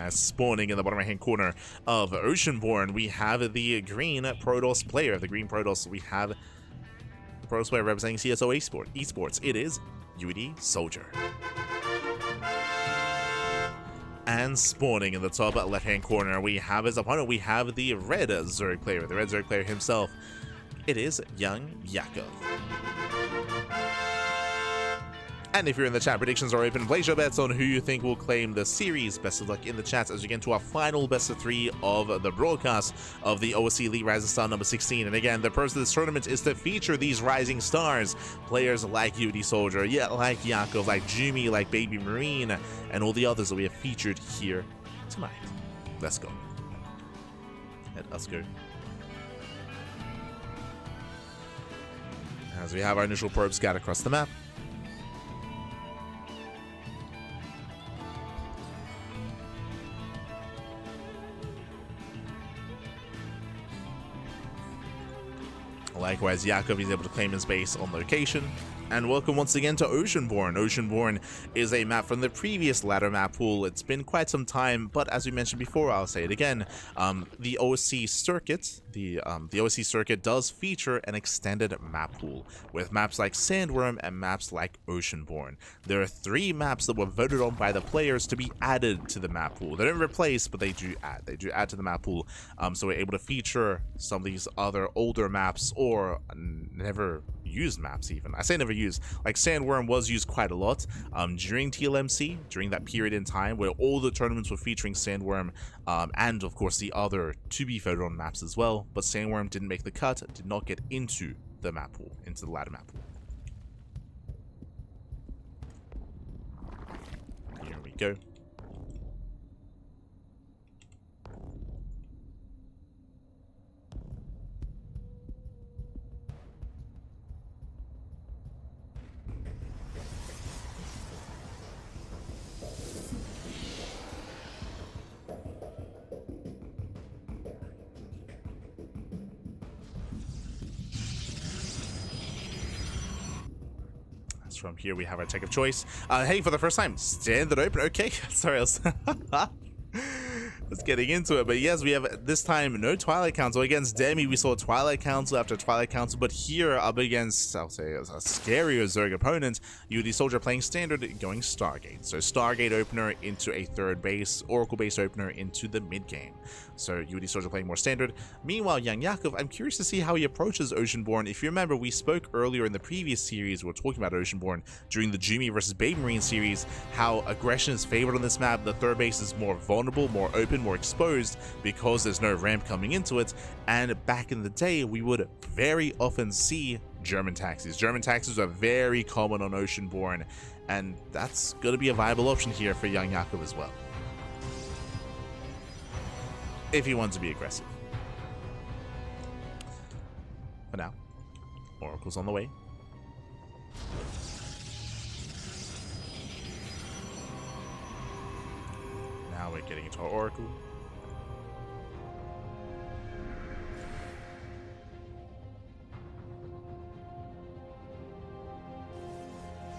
Spawning in the bottom right hand corner of Oceanborn, we have the green Protoss player. The green Protoss, we have the Protoss player representing CSO Esports. It is UedSoldier. And spawning in the top left hand corner, we have his opponent. We have the red Zerg player, the red Zerg player himself. It is YoungYakov. And if you're in the chat, predictions are open. Place your bets on who you think will claim the series. Best of luck in the chats as we get into our final best of 3 of the broadcast of the OSC Elite Rising Star number 16. And again, the purpose of this tournament is to feature these rising stars. Players like UedSoldier, yeah, like Yakov, like Jumi, like Baby Marine, and all the others that we have featured here tonight. Let's go. Let us go. As we have our initial probe scattered across the map. Likewise, Yakov is able to claim his base on location. And welcome once again to Oceanborn. Oceanborn is a map from the previous ladder map pool. It's been quite some time, but as we mentioned before, I'll say it again. The OSC circuit, the OSC circuit does feature an extended map pool with maps like Sandworm and maps like Oceanborn. There are 3 maps that were voted on by the players to be added to the map pool. They don't replace, but they do add. They do add to the map pool. So we're able to feature some of these other older maps or never used maps even. I say never used. Like Sandworm was used quite a lot during TLMC, during that period in time where all the tournaments were featuring Sandworm and of course the other to be voted on maps as well. But Sandworm didn't make the cut, did not get into the map pool, into the ladder map pool. Here we go. From here we have our tech of choice. Hey, for the first time, standard open. Okay, sorry, I was getting into it, but yes, we have this time no Twilight Council. Against Demi, we saw Twilight Council after Twilight Council, but here up against, I'll say, a scarier Zerg opponent, UedSoldier playing standard, going Stargate. So Stargate opener into a third base, Oracle base opener into the mid game. So UedSoldier playing more standard. Meanwhile, YoungYakov, I'm curious to see how he approaches Oceanborn. If you remember, we spoke earlier in the previous series, we were talking about Oceanborn during the Jumi versus Baby Marine series, how aggression is favored on this map. The third base is more vulnerable, more open, more exposed because there's no ramp coming into it. And back in the day, we would very often see German taxis. German taxis are very common on Oceanborn, and that's going to be a viable option here for YoungYakov as well, if he wants to be aggressive. For now, Oracle's on the way. Now we're getting into our Oracle.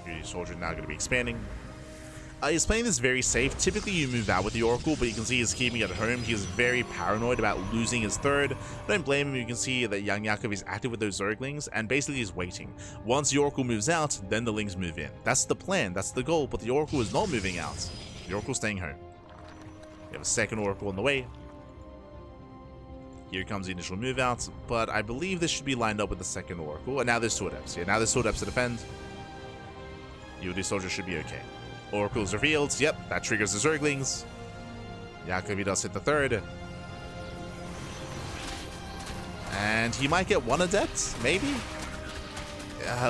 UedSoldier now going to be expanding. He's playing this very safe. Typically you move out with the Oracle, but you can see he's keeping it at home. He is very paranoid about losing his third. Don't blame him. You can see that YoungYakov is active with those Zerglings, and basically he's waiting. Once the Oracle moves out, then the Lings move in. That's the plan, that's the goal, but the Oracle is not moving out. The Oracle's staying home. We have a second Oracle on the way. Here comes the initial move out, but I believe this should be lined up with the second Oracle. And now there's two adepts. Yeah, now there's two adepts to defend. UedSoldier should be okay. Oracle's revealed. Yep, that triggers the Zerglings. Yakov does hit the third. And he might get one adept, maybe?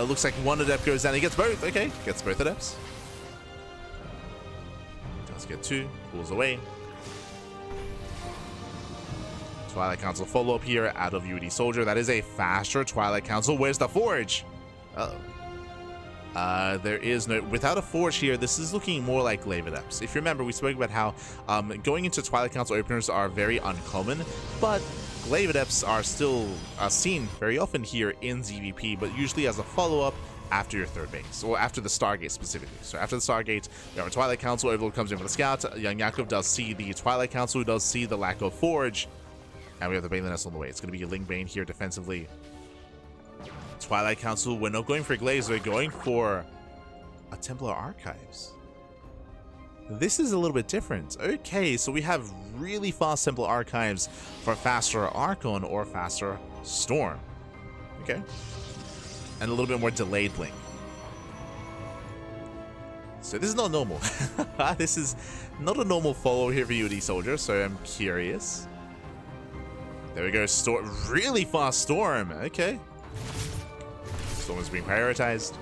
Looks like one adept goes down. He gets both. Okay, gets both adepts. Does get two. Pulls away. Twilight Council follow-up here out of UedSoldier. That is a faster Twilight Council. Where's the Forge? Uh-oh. There is no, without a Forge here, this is looking more like Glaive Adepts. If you remember, we spoke about how going into Twilight Council openers are very uncommon, but Glaive Adepts are still seen very often here in ZvP, but usually as a follow-up after your third base, or after the Stargate specifically. So after the Stargate, we have a Twilight Council. Overlord comes in for the scout. YoungYakov does see the Twilight Council, who does see the lack of Forge. And we have the Baneling Nest on the way. It's going to be a Ling Bane here defensively. Twilight Council, we're not going for Glaze, we're going for a Templar Archives. This is a little bit different. Okay, so we have really fast Templar Archives for faster Archon or faster Storm. Okay. And a little bit more delayed blink. So this is not normal. This is not a normal follow here for UedSoldier, so I'm curious. There we go, Storm, really fast Storm. Okay. Storm is being prioritized.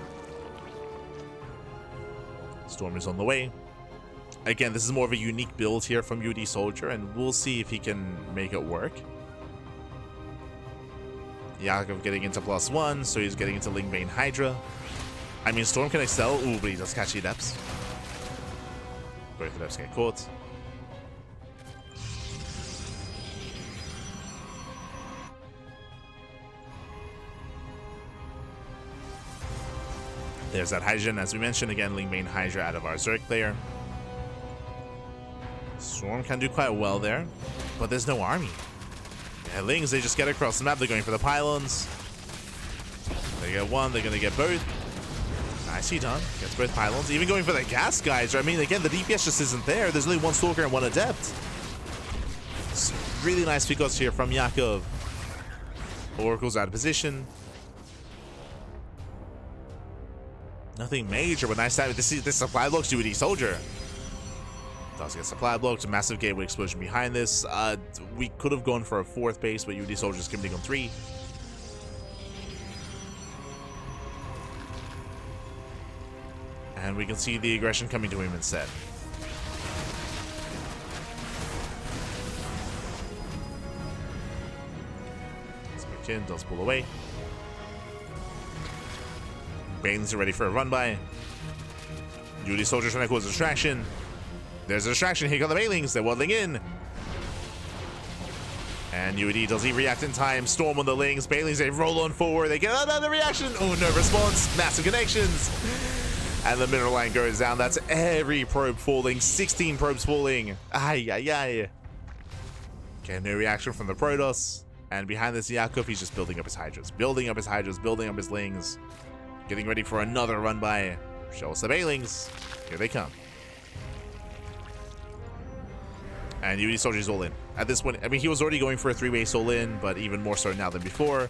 Storm is on the way. Again, this is more of a unique build here from UedSoldier, and we'll see if he can make it work. Yakov getting into +1, so he's getting into Ling Bane Hydra. I mean, Storm can excel. Ooh, but he does catch the Adepts. Both Adepts get caught. There's that Hydra, as we mentioned, again, Ling Bane Hydra out of our Zerg player. Storm can do quite well there, but there's no army. Yeah, Lings, they just get across the map. They're going for the pylons. They get one, they're going to get both. Nicely done. Gets both pylons. Even going for the gas guys. I mean, again, the DPS just isn't there. There's only one Stalker and one Adept. It's really nice pickups here from Yakov. Oracle's out of position. Nothing major, but nice time. This supply blocks UedSoldier. Does get supply blocked. Massive gateway explosion behind this. We could have gone for a fourth base, but UedSoldier is committing on 3. And we can see the aggression coming to him instead. Spectin does pull away. Banelings are ready for a run by. UedSoldier trying to cause a distraction. There's a distraction. Here come the Banelings. They're waddling in. And UED does he react in time. Storm on the Lings. Banelings, they roll on forward. They get another reaction. Oh, no response. Massive connections. And the mineral line goes down. That's every probe falling. 16 probes falling. Ay, ay, ay. Okay, no reaction from the Protoss. And behind this, Yakov, he's just building up his Hydras. Building up his Hydras. Building up his Lings. Getting ready for another run by. Show us the Banelings. Here they come. And UedSoldier all in. At this point, I mean, he was already going for a 3-base all in, but even more so now than before.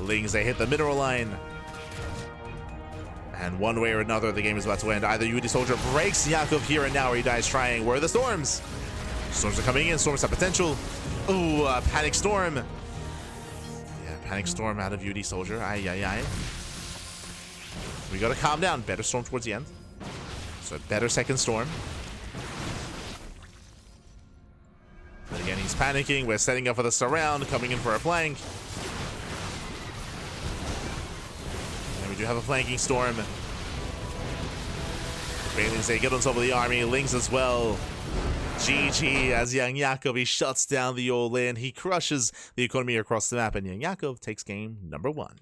Lings, they hit the mineral line. And one way or another, the game is about to end. Either UedSoldier breaks Yakov here and now, or he dies trying. Where are the Storms? Storms are coming in. Storms have potential. Ooh, Panic Storm. Yeah, Panic Storm out of UedSoldier. Ay, ay, ay. We gotta calm down. Better Storm towards the end. So better second Storm. But again, he's panicking. We're setting up for the surround, coming in for a flank. And we do have a flanking Storm. Banelings, they get on top of the army. Lings as well. GG as YoungYakov, he shuts down the all-in. He crushes the economy across the map, and YoungYakov takes game number 1.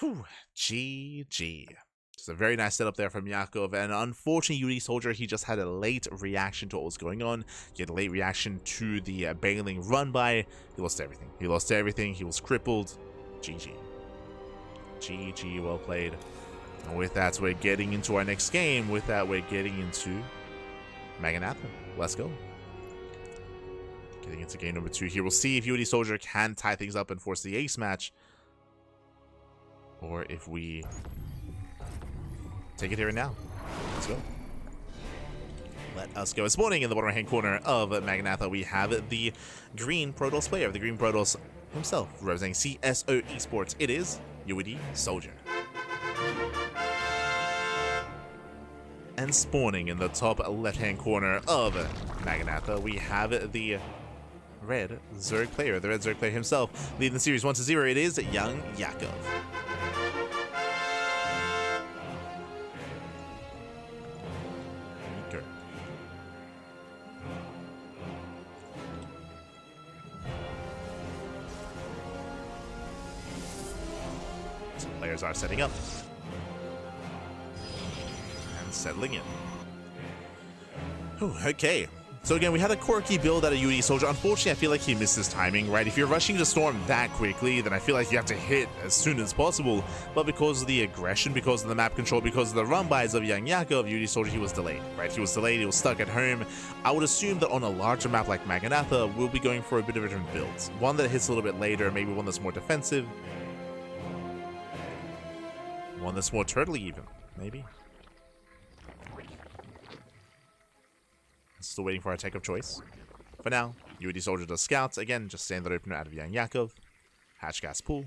Whew, GG. Just a very nice setup there from Yakov, and unfortunately UedSoldier, he just had a late reaction to what was going on. He had a late reaction to the Baneling run by. He lost everything. He lost everything. He was crippled. GG. GG, well played. And with that, we're getting into our next game. With that, we're getting into Magnatha. Let's go. Getting into game number 2 here. We'll see if UedSoldier can tie things up and force the ace match, or if we take it here and now. Let's go. Let us go. This morning in the bottom right-hand corner of Magnatha, we have the green Protoss player, the green Protoss himself, representing CSO Esports. It is UedSoldier. And spawning in the top left-hand corner of Magnatha, we have the red Zerg player, the red Zerg player himself, leading the series 1-0. It is YoungYakov. Players are setting up. settling in. Whew, okay. So again, we had a quirky build out of UedSoldier. Unfortunately, I feel like he missed his timing, right? If you're rushing to storm that quickly, then I feel like you have to hit as soon as possible. But because of the aggression, because of the map control, because of the run-bys of YoungYakov, UedSoldier, he was delayed, right? He was delayed, he was stuck at home. I would assume that on a larger map like Maganatha, we'll be going for a bit of a different build. One that hits a little bit later, maybe one that's more defensive. One that's more turtly even, maybe. Still waiting for our tech of choice. For now, UedSoldier does scouts. Again, just standard opener out of YoungYakov. Hatch gas pool.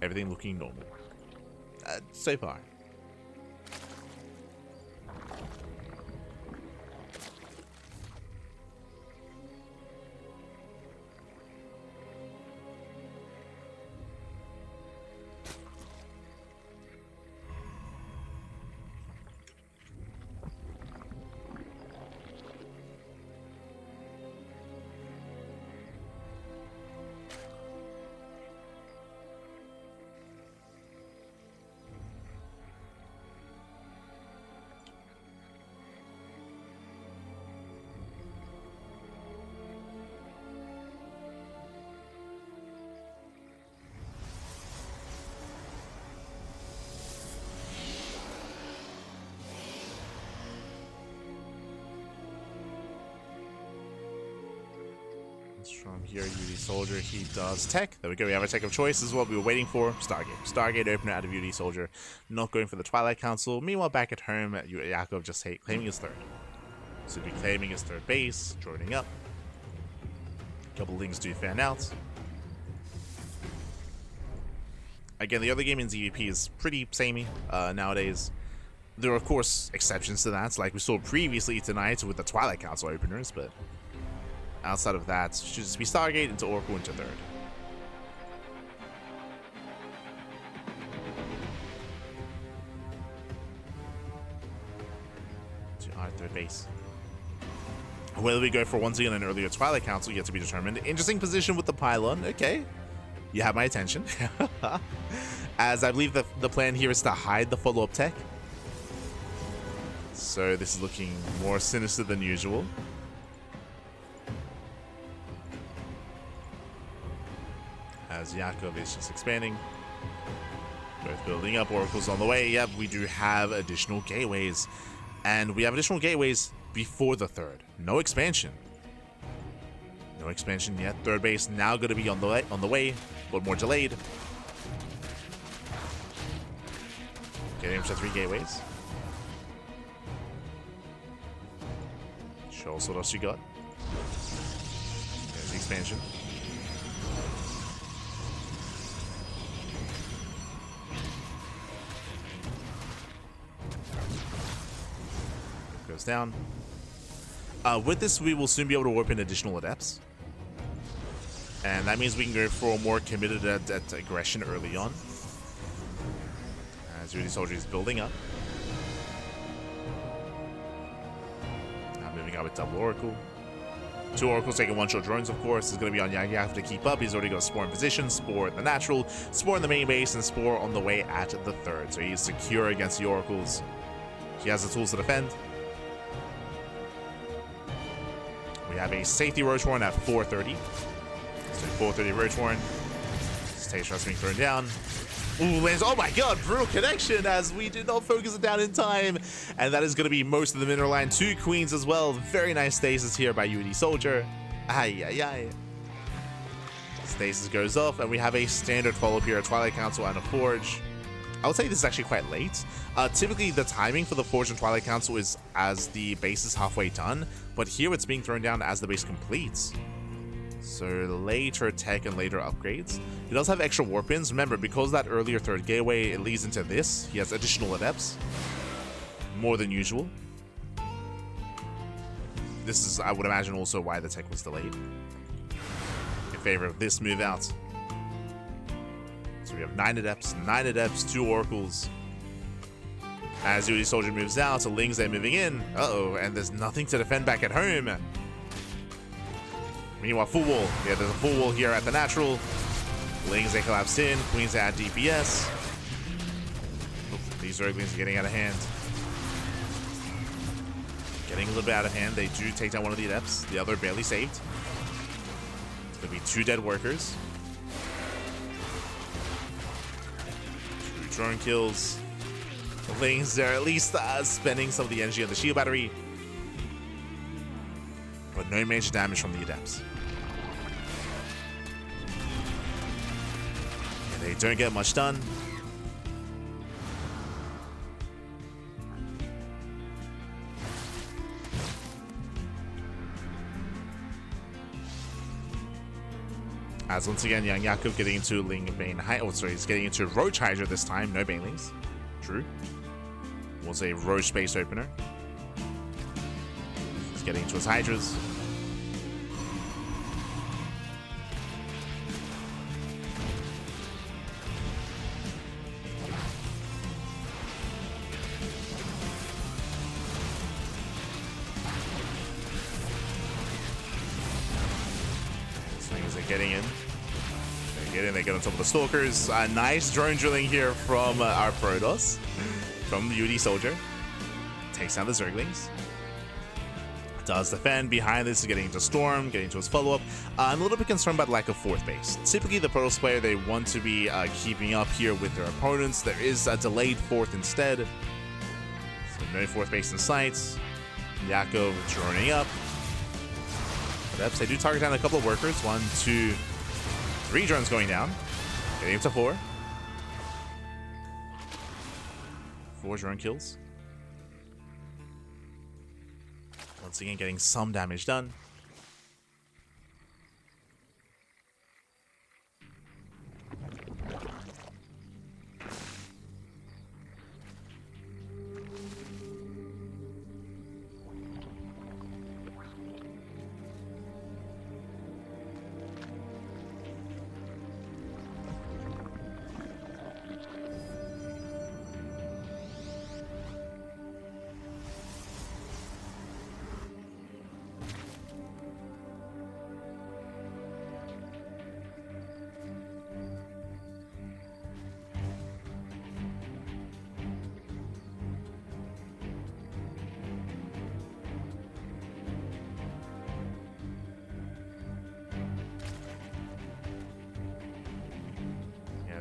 Everything looking normal. So far. From here, UedSoldier, he does tech. There we go, we have a tech of choice. This is what we were waiting for. Stargate opener out of UedSoldier. Not going for the Twilight Council. Meanwhile, back at home, YoungYakov just claiming his third. So be claiming his third base, joining up. A couple links do fan out. Again, the other game in ZvP is pretty samey nowadays. There are, of course, exceptions to that, like we saw previously tonight with the Twilight Council openers, but outside of that, it should just be Stargate into Oracle into third. To our third base. Whether we go for once again an earlier Twilight Council yet to be determined. Interesting position with the pylon. Okay. You have my attention. As I believe the plan here is to hide the follow-up tech. So this is looking more sinister than usual. As Yakov is just expanding. Both building up, Oracle's on the way. Yep, we do have additional gateways. And we have additional gateways before the third. No expansion. No expansion yet. Third base now going to be on the way, but more delayed. Getting up to 3 gateways. Show us what else you got. There's the expansion. Goes down. With this, we will soon be able to warp in additional adepts. And that means we can go for a more committed at aggression early on. As UedSoldier is building up. Now moving up with double Oracle. 2 Oracles taking 1-shot drones, of course. Is going to be on YoungYakov to keep up. He's already got Spore in position, Spore at the natural, Spore in the main base, and Spore on the way at the third. So he's secure against the Oracles. He has the tools to defend. We have a safety Roach Warren at 430. So 430 Roach Warren. Stage Trust being thrown down. Ooh, lands. Oh my god, brutal connection as we did not focus it down in time. And that is going to be most of the mineral line. 2 queens as well. Very nice stasis here by UedSoldier. Ay, ay, ay. Stasis goes off, and we have a standard follow-up here, a Twilight Council and a Forge. I would say this is actually quite late. Typically, the timing for the Forge and Twilight Council is as the base is halfway done, but here it's being thrown down as the base completes. So later tech and later upgrades. He does have extra warp-ins. Remember, because that earlier third gateway, it leads into this. He has additional adepts. More than usual. This is, I would imagine, also why the tech was delayed. In favor of this move out. So we have 9 adepts, 2 oracles. As UedSoldier moves out, so Ling's there moving in. Uh-oh, and there's nothing to defend back at home. Meanwhile, full wall. Yeah, there's a full wall here at the natural. Lings, they collapsed in. Queens add DPS. These Zerglings are getting out of hand. getting a little bit out of hand. They do take down one of the Adepts. The other barely saved. It's going to be 2 dead workers. 2 drone kills. Ducklings, they're at least spending some of the energy on the shield battery. But no major damage from the Adepts. And they don't get much done. As once again, YoungYakov getting into Ling Bane he's getting into Roach Hydra this time. No Banelings. True. Was a Roach space opener. He's getting into his Hydras. Getting in. They get in, they get on top of the Stalkers. Nice drone drilling here from our Protoss. From the UedSoldier. Takes down the Zerglings. Does defend. Behind this is getting into Storm, getting into his follow-up. I'm a little bit concerned about lack of 4th base. Typically the Protoss player, they want to be keeping up here with their opponents. There is a delayed 4th instead. So no 4th base in sight. Yakov droning up. They do target down a couple of workers. 1, 2, 3 drones going down. Getting up to 4. 4 drone kills. Once again, getting some damage done.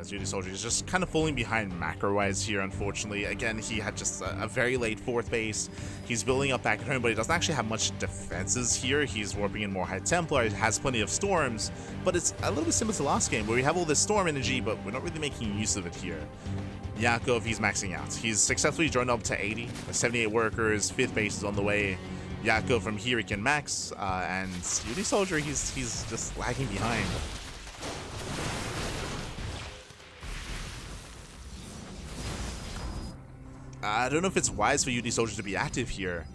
UedSoldier is just kind of falling behind macro-wise here, unfortunately. Again, he had just a very late 4th base. He's building up back at home, but he doesn't actually have much defenses here. He's warping in more High Templar. He has plenty of Storms, but it's a little bit similar to last game, where we have all this Storm energy, but we're not really making use of it here. Yakov, he's maxing out. He's successfully droned up to 80. 78 workers, 5th base is on the way. Yakov from here, he can max, and UedSoldier, he's just lagging behind. I don't know if it's wise for UedSoldier to be active here.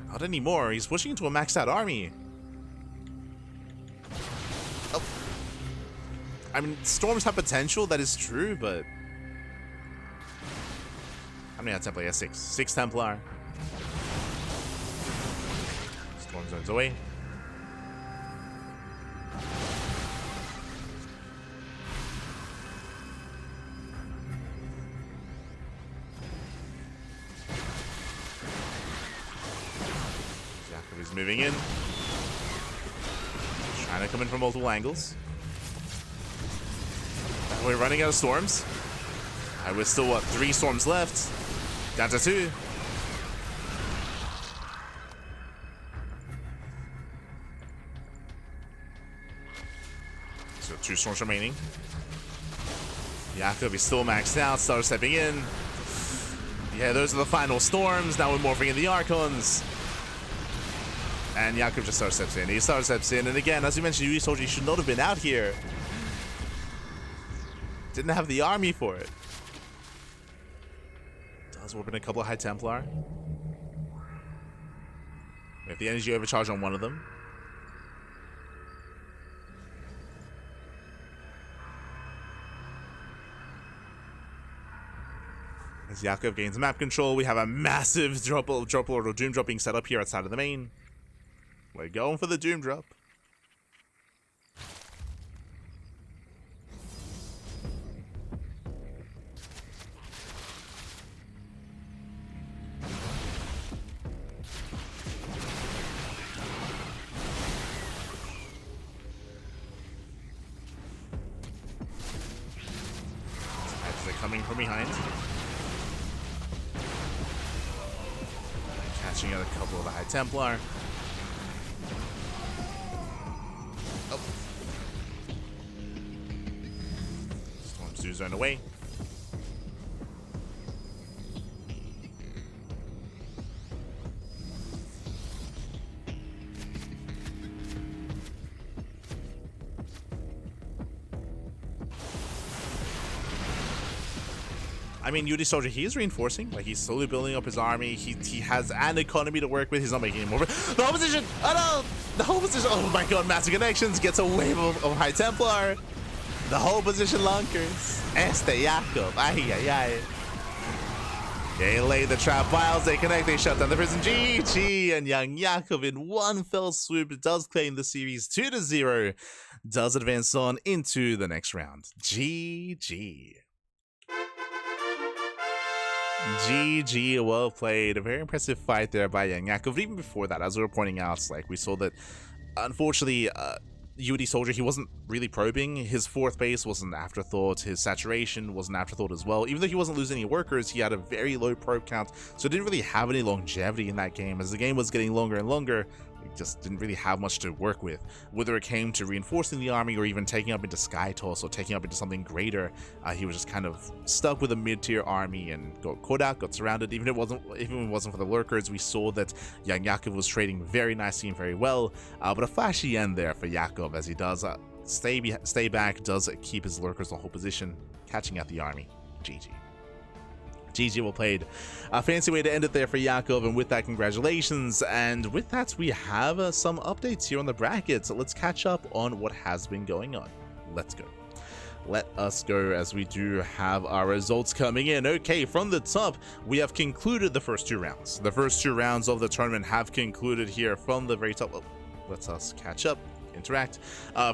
Not anymore. He's pushing into a maxed out army. Oh. I mean, Storms have potential, that is true, but... How many Templar? Yeah, 6. 6 Templar. Storm zones away. He's moving in. Trying to come in from multiple angles. We're running out of Storms. We're still, what, 3 Storms left? Down to 2. So 2 Storms remaining. Yakov is still maxed out. Star stepping in. Yeah, those are the final Storms. Now we're morphing in the Archons. And Yakov just steps in. He steps in. And again, as we mentioned, UedSoldier should not have been out here. Didn't have the army for it. Does warp in a couple of High Templar. We have the energy overcharge on one of them. As Yakov gains map control, we have a massive drop lord or doom dropping set up here outside of the main. We're going for the doom drop. coming from behind. Catching out a couple of the High Templar. Oh. Storm Zoo's on the way. I mean, UedSoldier, he's reinforcing. Like, he's slowly building up his army. He has an economy to work with. He's not making any more. The whole position! Oh no! The whole position! Oh my god, massive connections. Gets a wave of High Templar. The whole position lunkers. YoungYakov. Ay, ay, ay. They lay the trap files. They connect. They shut down the prison. GG. And YoungYakov in one fell swoop does claim the series 2-0. Does advance on into the next round. GG. GG, well played. A very impressive fight there by YoungYakov. Even before that, as we were pointing out, like, we saw that, unfortunately, UedSoldier, he wasn't really probing. His fourth base was an afterthought. His saturation was an afterthought as well. Even though he wasn't losing any workers, he had a very low probe count, so didn't really have any longevity in that game. As the game was getting longer and longer, he just didn't really have much to work with. Whether it came to reinforcing the army or even taking up into Sky Toss or taking up into something greater, he was just kind of stuck with a mid-tier army and got caught out, got surrounded. Even if it wasn't for the lurkers, we saw that YoungYakov was trading very nicely and very well. But a flashy end there for Yakov, as he does stay back, does keep his lurkers on hold position, catching out the army. GG. GG, well played. A fancy way to end it there for Yakov, and with that, congratulations. And with that, we have some updates here on the brackets. So let's catch up on what has been going on. Let's go. Let us go, as we do have our results coming in. Okay, from the top, we have concluded the first two rounds. The first two rounds of the tournament have concluded here from the very top. Oh, let us catch up. Interact.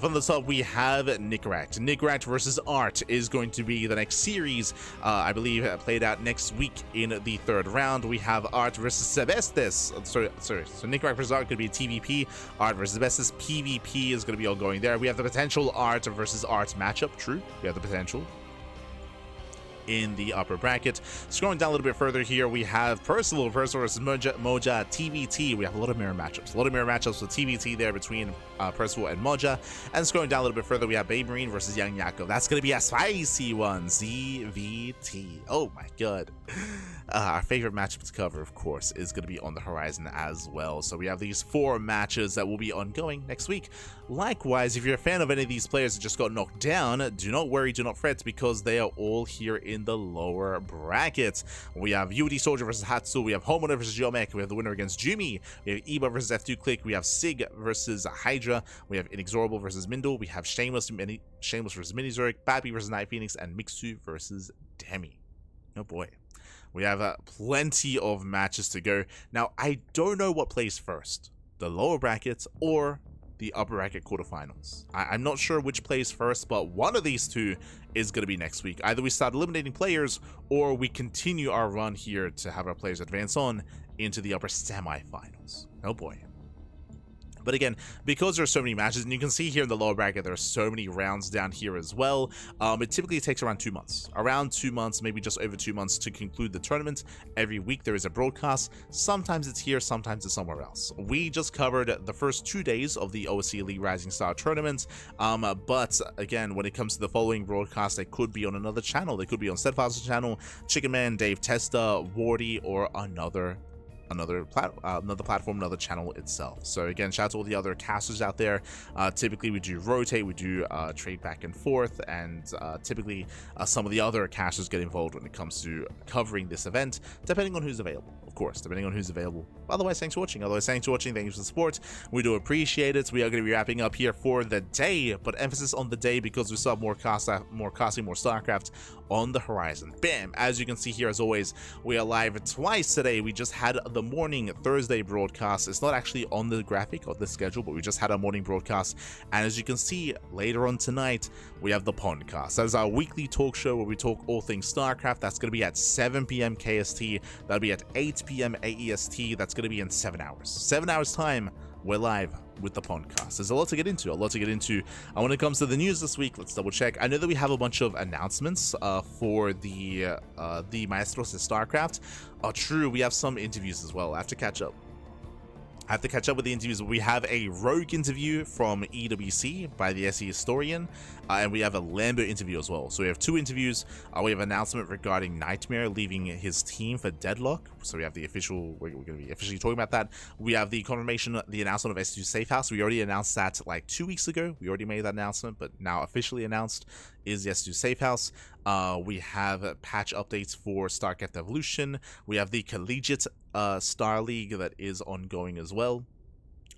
From the top, we have Nickrat. Nickrat versus Art is going to be the next series, I believe, played out next week in the third round. We have Art versus Sebestes. So Nickrat versus Art could be a TVP. Art versus Sebestes PvP is going to be ongoing there. We have the potential Art versus Art matchup. True, we have the potential in the upper bracket. Scrolling down a little bit further here, we have Percival versus Moja TVT. We have a lot of mirror matchups. With TVT there between Percival and Moja. And scrolling down a little bit further, we have Babe Marine versus YoungYakov. That's going to be a spicy one. ZvP. Oh my god. Our favorite matchup to cover, of course, is going to be on the horizon as well. So we have these 4 matches that will be ongoing next week. Likewise, if you're a fan of any of these players that just got knocked down, do not worry, do not fret, because they are all here in the lower brackets. We have UedSoldier versus Hatsu, we have Homeowner versus Geomech, we have the winner against Jumi, we have Eba versus F2 Click, we have Sig versus Hydra, we have Inexorable versus Mindle, we have Shameless versus Minizorg, Babby versus Night Phoenix, and Mixu versus Demi. Oh boy. We have plenty of matches to go. Now, I don't know what plays first, the lower brackets or the upper bracket quarterfinals. I'm not sure which plays first, but one of these two is going to be next week. Either we start eliminating players, or we continue our run here to have our players advance on into the upper semifinals. Oh boy. But again, because there are so many matches, and you can see here in the lower bracket, there are so many rounds down here as well, it typically takes around 2 months. Around 2 months, maybe just over 2 months to conclude the tournament. Every week there is a broadcast. Sometimes it's here, sometimes it's somewhere else. We just covered the first 2 days of the OSC Elite Rising Star tournament, but again, when it comes to the following broadcast, they could be on another channel. They could be on Steadfast's channel, Chicken Man, Dave Testa, Wardy, or another platform, another channel itself. So again, shout out to all the other casters out there. Typically we do rotate, we do trade back and forth, and typically some of the other casters get involved when it comes to covering this event, depending on who's available, of course, depending on who's available. Otherwise, thanks for watching. Thank you for the support. We do appreciate it. We are going to be wrapping up here for the day, but emphasis on the day because we still have more casting, more StarCraft on the horizon. Bam! As you can see here, as always, we are live twice today. We just had the morning Thursday broadcast. It's not actually on the graphic or the schedule, but we just had our morning broadcast. And as you can see, later on tonight, we have the podcast. That is our weekly talk show where we talk all things StarCraft. That's going to be at 7 p.m. KST. That'll be at 8 p.m. AEST. That's going to be in 7 hours. 7 hours time. we're live with the podcast. There's a lot to get into, when it comes to the news this week. Let's double check. I know that we have a bunch of announcements for the Maestros of StarCraft. Oh, true, we have some interviews as well. I have to catch up with the interviews. We have a rogue interview from EWC by the SE historian, and we have a Lambo interview as well. So we have 2 interviews. We have an announcement regarding Nightmare leaving his team for Deadlock. So we have the official, we're going to be officially talking about that. We have the confirmation, the announcement of S2 Safe House. We already announced that like 2 weeks ago. We already made that announcement, but now officially announced is the S2 Safe House. We have patch updates for StarCraft Evolution. We have the Collegiate Star League that is ongoing as well.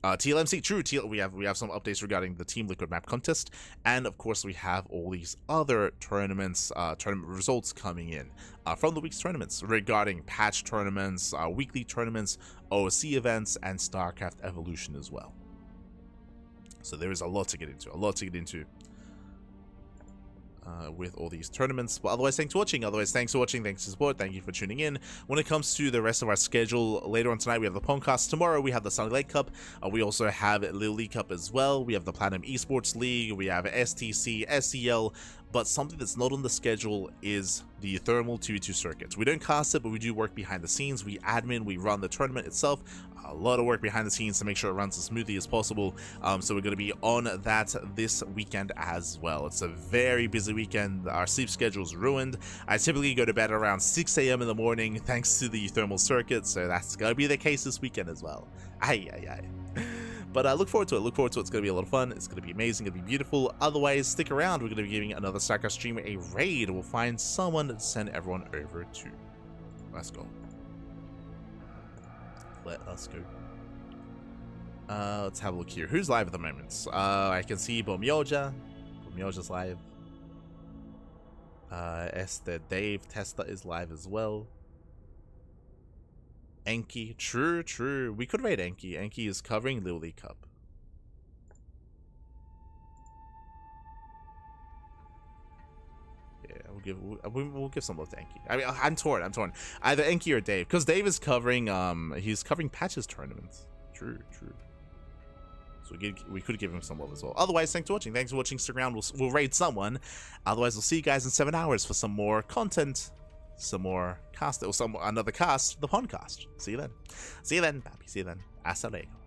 TLMC, true. We have some updates regarding the Team Liquid map contest, and of course we have all these other tournaments, tournament results coming in from the week's tournaments regarding patch tournaments, weekly tournaments, OSC events, and StarCraft Evolution as well. So there is a lot to get into. With all these tournaments. But otherwise, thanks for watching. Thanks for support. Thank you for tuning in. When it comes to the rest of our schedule, later on tonight we have the podcast. Tomorrow we have the Sunny Lake Cup. We also have Little League Cup as well. We have the Platinum Esports League. We have STC, SEL. But something that's not on the schedule is the Thermal 2v2 circuits. We don't cast it, but we do work behind the scenes. We admin, we run the tournament itself. A lot of work behind the scenes to make sure it runs as smoothly as possible. So we're going to be on that this weekend as well. It's a very busy weekend. Our sleep schedule's ruined. I typically go to bed around 6 a.m. in the morning thanks to the thermal circuit. So that's going to be the case this weekend as well. But look forward to it. It's going to be a lot of fun. It's going to be amazing. It's going to be beautiful. Otherwise, stick around. We're going to be giving another StarCraft streamer a raid. We'll find someone to send everyone over to. Let's go. Let us go. Let's have a look here. Who's live at the moment? I can see Bomyoja. Bomyoja's live. Esther Dave Testa is live as well. Enki, true. We could raid Enki. Enki is covering Little League Cup. Yeah, we'll give some love to Enki. I mean, I'm torn. Either Enki or Dave, because Dave is covering he's covering patches tournaments. True. So we could give him some love as well. Otherwise, thanks for watching. Stick around. We'll raid someone. Otherwise, we'll see you guys in 7 hours for some more content. Some more cast, or another cast, the podcast. See you then, papi. See you then. Hasta luego.